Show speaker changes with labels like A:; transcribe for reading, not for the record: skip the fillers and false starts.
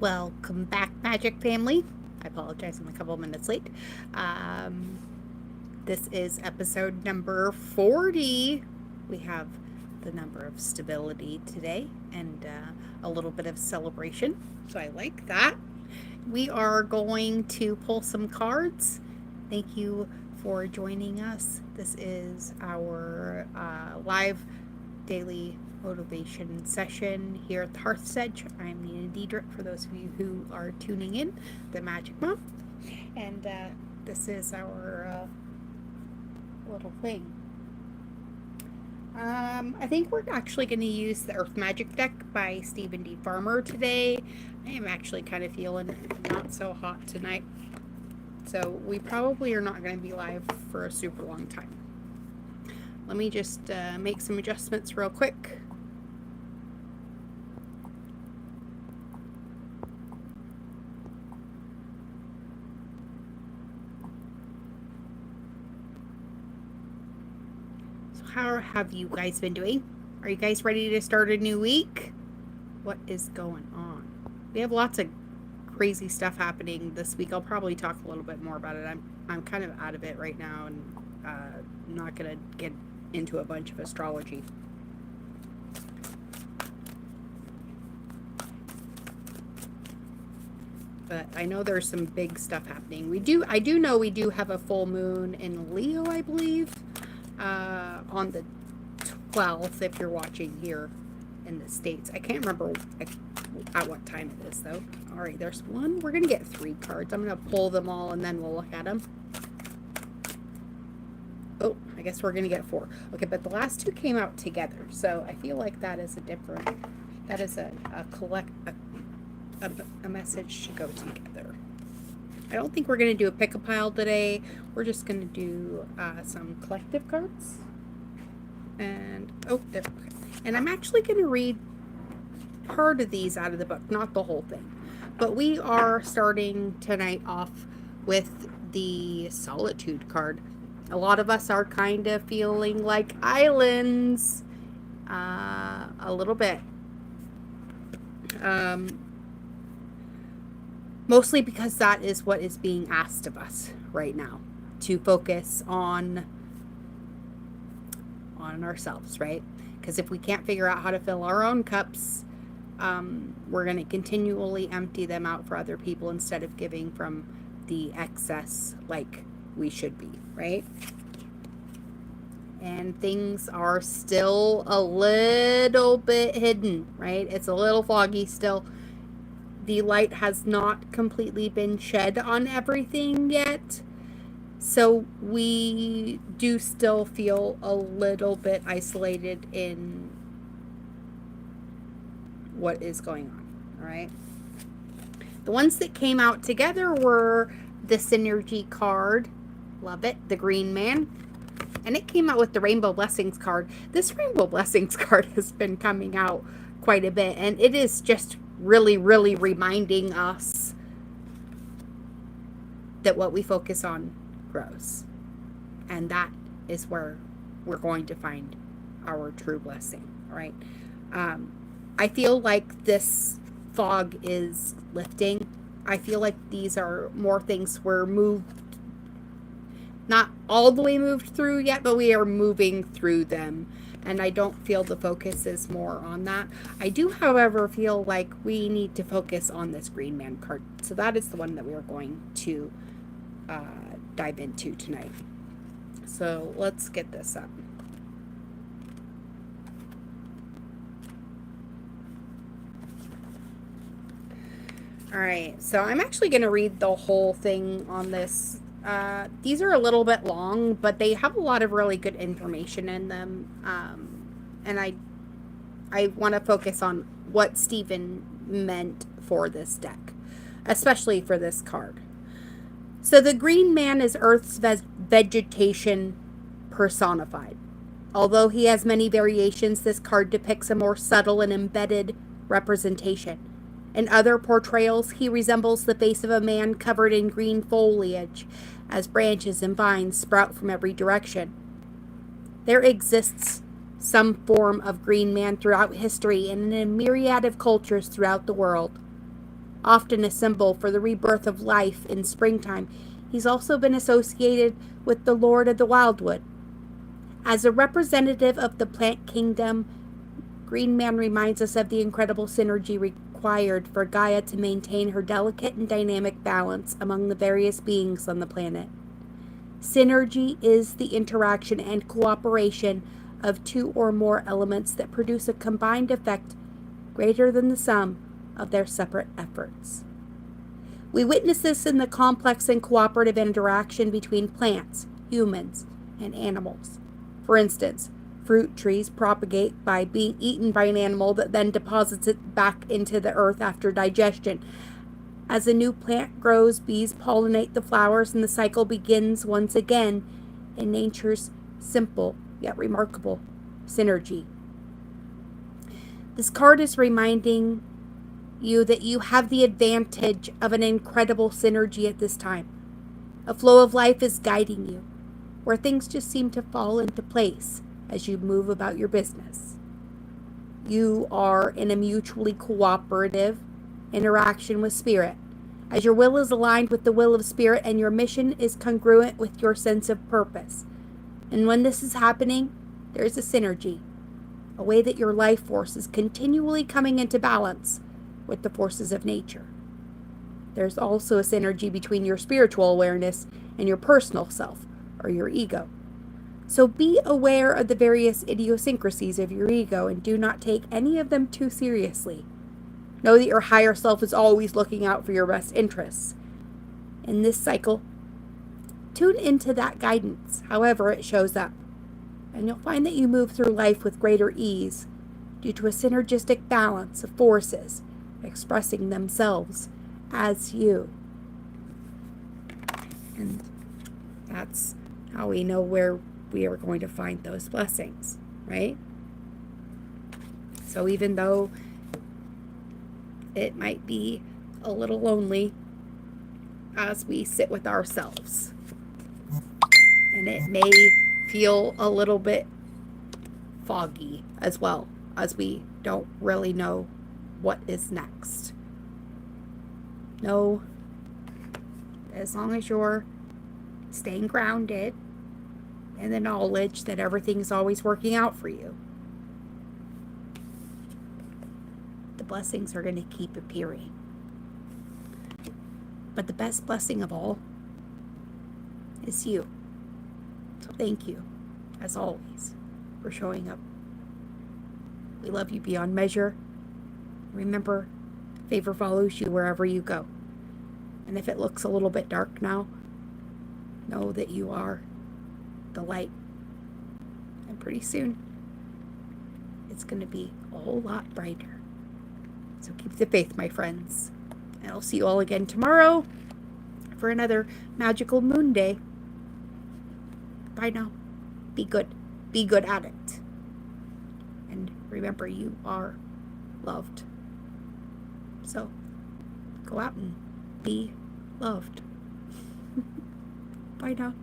A: Welcome back, Magic Family. I apologize, I'm a couple minutes late. This is episode number 40. We have the number of stability today and a little bit of celebration, so I like that. We are going to pull some cards. Thank you for joining us. This is our live daily motivation session here at the Hearth's Edge. I'm Nina Diedrich, for those of you who are tuning in, the Magic Mom. And this is our little thing. I think we're actually going to use the Earth Magic deck by Stephen D. Farmer today. I am actually kind of feeling not so hot tonight. So we probably are not going to be live for a super long time. Let me just make some adjustments real quick. So how have you guys been doing? Are you guys ready to start a new week? What is going on? We have lots of crazy stuff happening this week. I'll probably talk a little bit more about it. I'm kind of out of it right now, and not gonna get into a bunch of astrology. But I know there's some big stuff happening. I do know we do have a full moon in Leo, I believe, on the 12th, if you're watching here in the States. I can't remember at what time it is, though. All right, there's one. We're going to get 3 cards. I'm going to pull them all, and then we'll look at them. Oh, I guess we're going to get 4. Okay, but the last 2 came out together, so I feel like that is a message to go together. I don't think we're going to do a pick-a-pile today. We're just going to do some collective cards. And, okay. And I'm actually going to read part of these out of the book, not the whole thing. But we are starting tonight off with the Solitude card. A lot of us are kind of feeling like islands a little bit. Mostly because that is what is being asked of us right now, to focus on ourselves, right? Because if we can't figure out how to fill our own cups, we're going to continually empty them out for other people instead of giving from the excess like we should be, right? And things are still a little bit hidden, right? It's a little foggy still. The light has not completely been shed on everything yet. So we do still feel a little bit isolated in what is going on, all right? The ones that came out together were the Synergy card, love it, the Green Man, and it came out with the Rainbow Blessings card. This Rainbow Blessings card has been coming out quite a bit, and it is just really, really reminding us that what we focus on grows. And that is where we're going to find our true blessing, all right? I feel like this fog is lifting. I feel like these are more things we're not all the way moved through yet, but we are moving through them. And I don't feel the focus is more on that. I do, however, feel like we need to focus on this Green Man card. So that is the one that we are going to dive into tonight. So let's get this up. All right, so I'm actually going to read the whole thing on this. These are a little bit long, but they have a lot of really good information in them. And I want to focus on what Stephen meant for this deck, especially for this card. So the Green Man is Earth's vegetation personified. Although he has many variations, this card depicts a more subtle and embedded representation. In other portrayals, he resembles the face of a man covered in green foliage, as branches and vines sprout from every direction. There exists some form of Green Man throughout history and in a myriad of cultures throughout the world. often a symbol for the rebirth of life in springtime. He's also been associated with the Lord of the Wildwood. As a representative of the plant kingdom, Green Man reminds us of the incredible synergy required for Gaia to maintain her delicate and dynamic balance among the various beings on the planet. Synergy is the interaction and cooperation of two or more elements that produce a combined effect greater than the sum of their separate efforts. We witness this in the complex and cooperative interaction between plants, humans, and animals. For instance, fruit trees propagate by being eaten by an animal that then deposits it back into the earth after digestion. As a new plant grows, bees pollinate the flowers, and the cycle begins once again in nature's simple yet remarkable synergy. This card is reminding you that you have the advantage of an incredible synergy at this time. A flow of life is guiding you, where things just seem to fall into place as you move about your business. You are in a mutually cooperative interaction with Spirit, as your will is aligned with the will of Spirit and your mission is congruent with your sense of purpose. And when this is happening, there is a synergy, a way that your life force is continually coming into balance with the forces of nature. There's also a synergy between your spiritual awareness and your personal self, or your ego. So be aware of the various idiosyncrasies of your ego and do not take any of them too seriously. Know that your higher self is always looking out for your best interests. In this cycle, tune into that guidance, however it shows up, and you'll find that you move through life with greater ease due to a synergistic balance of forces expressing themselves as you. And that's how we know where we are going to find those blessings, right? So even though it might be a little lonely as we sit with ourselves, and it may feel a little bit foggy as well, as we don't really know what is next. No, as long as you're staying grounded in the knowledge that everything's always working out for you, the blessings are going to keep appearing. But the best blessing of all is you. So thank you, as always, for showing up. We love you beyond measure. Remember, favor follows you wherever you go. And if it looks a little bit dark now, know that you are the light. And pretty soon, it's going to be a whole lot brighter. So keep the faith, my friends. And I'll see you all again tomorrow for another magical moon day. Bye now. Be good. Be good at it. And remember, you are loved. So, go out and be loved. Bye now.